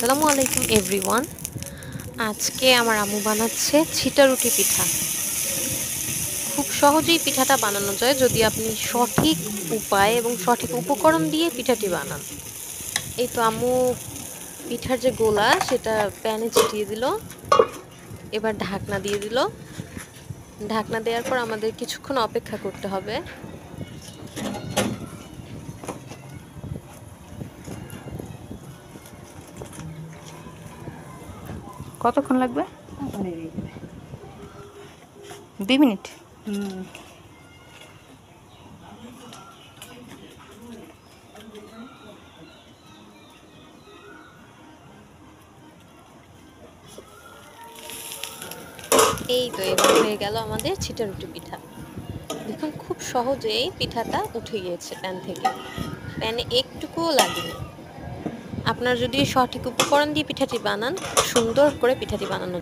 আসসালামু আলাইকুম এভরিওয়ান। আজকে আমার আম্মু বানাচ্ছে ছিটা রুটি পিঠা। খুব সহজেই পিঠাটা বানানো যায় যদি আপনি সঠিক উপায় এবং সঠিক উপকরণ দিয়ে পিঠাটি বানান। এই তো আম্মু পিঠার যে গোলা সেটা প্যানে ছিটিয়ে দিল, এবার ঢাকনা দিয়ে দিল। ঢাকনা দেওয়ার পর আমাদের কিছুক্ষণ অপেক্ষা করতে হবে। কতক্ষণ লাগবে? 2 মিনিট। এই তো এবার হয়ে গেল আমাদের ছিটা রুটি পিঠা। দেখুন খুব সহজেই পিঠাটা উঠে গিয়েছে প্যান থেকে, প্যানে একটুকুও লাগেনি। আপনার যদি সঠিক উপকরণ দিয়ে পিঠাটি বানান, খুব সুন্দর করে পিঠাটি বানানো